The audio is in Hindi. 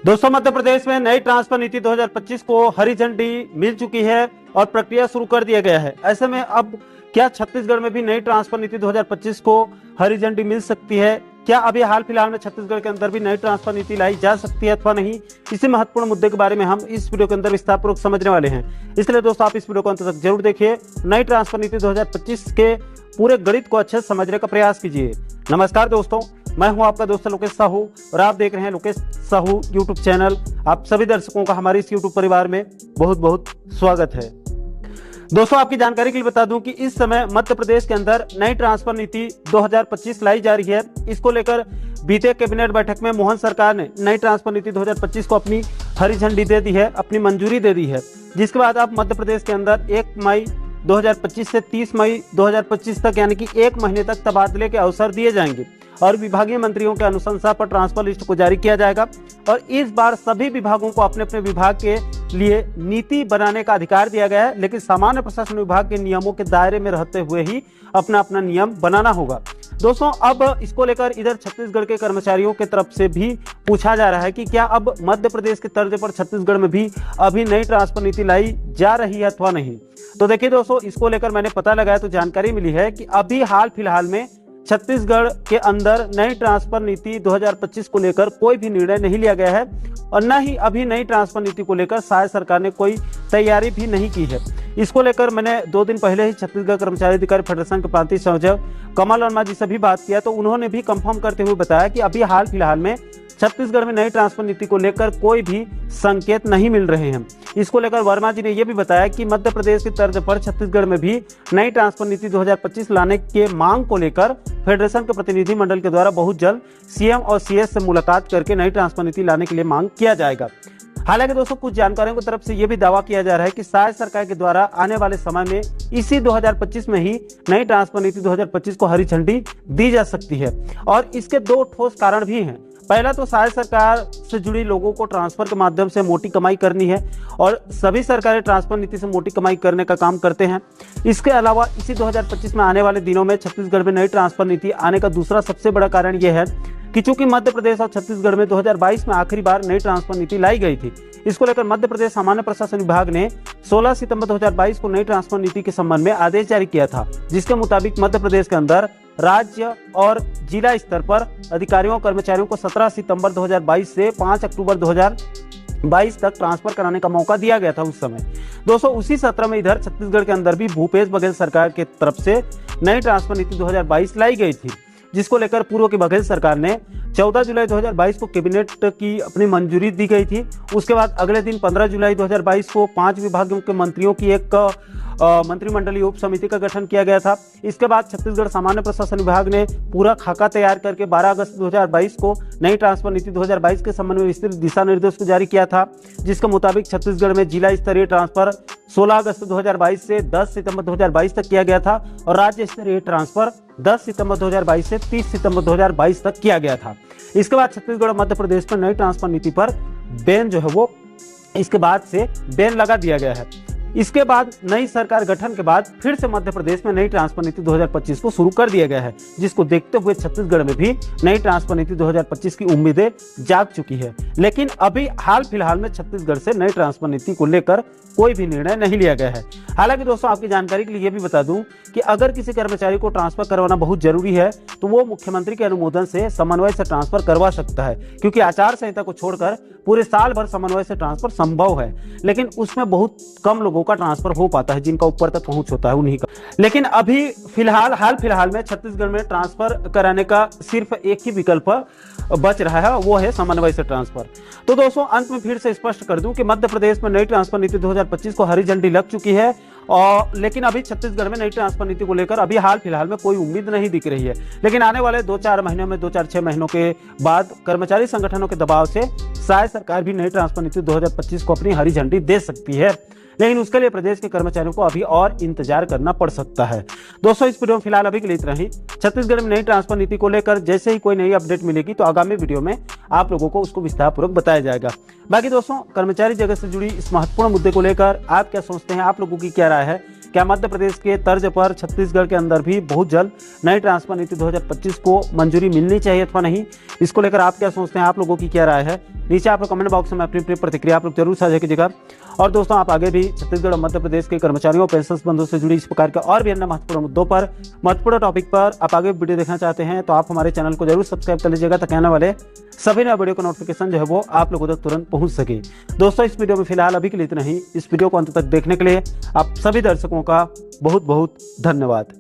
दोस्तों, मध्य प्रदेश में नई ट्रांसफर नीति 2025 को हरी झंडी मिल चुकी है और प्रक्रिया शुरू कर दिया गया है। ऐसे में अब क्या छत्तीसगढ़ में भी नई ट्रांसफर नीति 2025 को हरी झंडी मिल सकती है? क्या अभी हाल फिलहाल में छत्तीसगढ़ के अंदर भी नई ट्रांसफर नीति लाई जा सकती है अथवा नहीं? इसी महत्वपूर्ण मुद्दे के बारे में हम इस वीडियो के अंदर विस्तारपूर्वक समझने वाले हैं। इसलिए दोस्तों, आप इस वीडियो को अंत तक जरूर देखिए। नई ट्रांसफर नीति 2025 के पूरे गणित को अच्छे से समझने का प्रयास कीजिए। नमस्कार दोस्तों, मैं हूं आपका दोस्त लोकेश साहू और आप देख रहे हैं लोकेश साहू यूट्यूब चैनल। आप सभी दर्शकों का हमारे इस यूट्यूब परिवार में बहुत बहुत स्वागत है। दोस्तों, आपकी जानकारी के लिए बता दूं कि इस समय मध्य प्रदेश के अंदर नई ट्रांसफर नीति 2025 लाई जा रही है। इसको लेकर बीते कैबिनेट बैठक में मोहन सरकार ने नई ट्रांसफर नीति 2025 को अपनी हरी झंडी दे दी है, अपनी मंजूरी दे दी है। जिसके बाद अब मध्य प्रदेश के अंदर 1 मई 2025 से 30 मई 2025 तक यानी कि 1 महीने तक तबादले के अवसर दिए जाएंगे और विभागीय मंत्रियों के अनुशंसा पर ट्रांसफर लिस्ट को जारी किया जाएगा। और इस बार सभी विभागों को अपने अपने विभाग के लिए नीति बनाने का अधिकार दिया गया है, लेकिन सामान्य प्रशासन विभाग के नियमों के दायरे में रहते हुए ही अपना अपना नियम बनाना होगा। दोस्तों, अब इसको लेकर इधर छत्तीसगढ़ के कर्मचारियों की तरफ से भी पूछा जा रहा है कि क्या अब मध्य प्रदेश के तर्ज पर छत्तीसगढ़ में भी अभी नई ट्रांसफर नीति लाई जा रही है अथवा नहीं? तो देखिए दोस्तों, इसको लेकर मैंने पता लगाया तो जानकारी मिली है कि अभी हाल फिलहाल में छत्तीसगढ़ के अंदर नई ट्रांसफर नीति 2025 को लेकर कोई भी निर्णय नहीं लिया गया है और न ही अभी नई ट्रांसफर नीति को लेकर शायद सरकार ने कोई तैयारी भी नहीं की है। इसको लेकर मैंने 2 दिन पहले ही छत्तीसगढ़ कर्मचारी अधिकारी फेडरेशन के प्रांतीय संयोजक कमल वर्मा जी से भी बात किया, तो उन्होंने भी कंफर्म करते हुए बताया कि अभी हाल फिलहाल में छत्तीसगढ़ में नई ट्रांसफर नीति को लेकर कोई भी संकेत नहीं मिल रहे हैं। इसको लेकर वर्मा जी ने यह भी बताया कि मध्य प्रदेश की तर्ज पर छत्तीसगढ़ में भी नई ट्रांसफर नीति 2025 लाने के मांग को लेकर फेडरेशन के प्रतिनिधि मंडल के द्वारा बहुत जल्द सीएम और सीएस से मुलाकात करके नई ट्रांसफर नीति लाने के लिए मांग किया जाएगा। हालांकि दोस्तों, कुछ जानकारियों की तरफ से यह भी दावा किया जा रहा है कि शायद सरकार के द्वारा आने वाले समय में इसी 2025 में ही नई ट्रांसफर नीति 2025 को हरी झंडी दी जा सकती है। और इसके 2 ठोस कारण भी हैं। पहला तो शायद सरकार से जुड़ी लोगों को ट्रांसफर के माध्यम से मोटी कमाई करनी है और सभी सरकारें ट्रांसफर नीति से मोटी कमाई करने का काम करते हैं। इसके अलावा इसी 2025 में आने वाले दिनों में छत्तीसगढ़ में नई ट्रांसफर नीति आने का दूसरा सबसे बड़ा कारण यह है कि चूंकि मध्य प्रदेश और छत्तीसगढ़ में 2022 में आखिरी बार नई ट्रांसफर नीति लाई गई थी। इसको लेकर मध्य प्रदेश सामान्य प्रशासन विभाग ने 16 सितंबर 2022 को नई ट्रांसफर नीति के संबंध में आदेश जारी किया था, जिसके मुताबिक मध्य प्रदेश के अंदर राज्य और जिला स्तर पर अधिकारियों और कर्मचारियों को 17 सितंबर 2022 से 5 अक्टूबर 2022 तक ट्रांसफर कराने का मौका दिया गया था उस समय। दोस्तों, उसी सत्र में इधर छत्तीसगढ़ के अंदर भी भूपेश बघेल सरकार की तरफ से नई ट्रांसफर नीति 2022 लाई गई थी, जिसको लेकर पूर्व की बघेल सरकार ने 14 जुलाई 2022 को कैबिनेट की अपनी मंजूरी दी गई थी। उसके बाद अगले दिन 15 जुलाई 2022 को 5 विभागों के मंत्रियों की एक मंत्रिमंडलीय उप समिति का गठन किया गया था। इसके बाद छत्तीसगढ़ सामान्य प्रशासन विभाग ने पूरा खाका तैयार करके 12 अगस्त 2022 को नई ट्रांसफर नीति 2022 के संबंध में विस्तृत दिशा निर्देश को जारी किया था, जिसके मुताबिक छत्तीसगढ़ में जिला स्तरीय ट्रांसफर 16 अगस्त 2022 से 10 सितंबर 2022 तक किया गया था और राज्य स्तरीय ट्रांसफर 10 सितंबर 2022 से 30 सितंबर 2022 तक किया गया था। इसके बाद छत्तीसगढ़ और मध्य प्रदेश में नई ट्रांसफर नीति पर बैन जो है वो इसके बाद से बैन लगा दिया गया है। इसके बाद नई सरकार गठन के बाद फिर से मध्य प्रदेश में नई ट्रांसफर नीति 2025 को शुरू कर दिया गया है, जिसको देखते हुए छत्तीसगढ़ में भी नई ट्रांसफर नीति 2025 की उम्मीदें जाग चुकी है। लेकिन अभी हाल फिलहाल में छत्तीसगढ़ से नई ट्रांसफर नीति को लेकर कोई भी निर्णय नहीं लिया गया है। हालांकि दोस्तों, आपकी जानकारी के लिए यह भी बता दूं कि अगर किसी कर्मचारी को ट्रांसफर करवाना बहुत जरूरी है तो वो मुख्यमंत्री के अनुमोदन से समन्वय से ट्रांसफर करवा सकता है, क्योंकि आचार संहिता को छोड़कर पूरे साल भर समन्वय से ट्रांसफर संभव है। लेकिन उसमें बहुत कम लोगों का ट्रांसफर हो पाता है, जिनका ऊपर तक पहुंच होता है उन्हीं का। लेकिन अभी हाल फिलहाल में छत्तीसगढ़ में ट्रांसफर कराने का सिर्फ एक ही विकल्प बच रहा है, वो है समन्वय से ट्रांसफर। तो दोस्तों, अंत में फिर से स्पष्ट कर दूं कि मध्य प्रदेश में नई ट्रांसफर नीति 2025 को हरी झंडी लग चुकी है और लेकिन अभी छत्तीसगढ़ में नई ट्रांसफर नीति को लेकर अभी हाल फिलहाल में कोई उम्मीद नहीं दिख रही है। लेकिन आने वाले 2-4 महीनों में 2-4-6 महीनों के बाद कर्मचारी संगठनों के दबाव से शायद सरकार भी नई ट्रांसफर नीति 2025 को अपनी हरी झंडी दे सकती है। लेकिन उसके लिए प्रदेश के कर्मचारियों को अभी और इंतजार करना पड़ सकता है। दोस्तों, इस वीडियो में फिलहाल अभी के लिए इतना ही। छत्तीसगढ़ में नई ट्रांसफर नीति को लेकर जैसे ही कोई नई अपडेट मिलेगी तो आगामी वीडियो में आप लोगों को उसको विस्तारपूर्वक बताया जाएगा। बाकी दोस्तों, कर्मचारी जगत से जुड़ी इस महत्वपूर्ण मुद्दे को लेकर आप क्या सोचते हैं, आप लोगों की क्या राय है? क्या मध्य प्रदेश के तर्ज पर छत्तीसगढ़ के अंदर भी बहुत जल्द नई ट्रांसफर नीति 2025 को मंजूरी मिलनी चाहिए अथवा नहीं? इसको लेकर आप क्या सोचते हैं, आप लोगों की क्या राय है? नीचे आप कमेंट बॉक्स में अपनी प्रतिक्रिया आप लोग जरूर साझा कीजिएगा। और दोस्तों आप आगे भी छत्तीसगढ़ और मध्य प्रदेश के कर्मचारियों पेंशन बंधुओं से जुड़ी इस प्रकार के और भी अन्य महत्वपूर्ण मुद्दों पर, महत्वपूर्ण टॉपिक पर आप आगे वीडियो देखना चाहते हैं तो आप हमारे चैनल को जरूर सब्सक्राइब कर लीजिएगा, ताकि आने वाले सभी नए वीडियो का नोटिफिकेशन जो है वो आप लोगों तक तुरंत पहुंच सके। दोस्तों इस वीडियो में फिलहाल अभी के लिए इतना ही। इस वीडियो को अंत तक देखने के लिए आप सभी दर्शकों का बहुत बहुत धन्यवाद।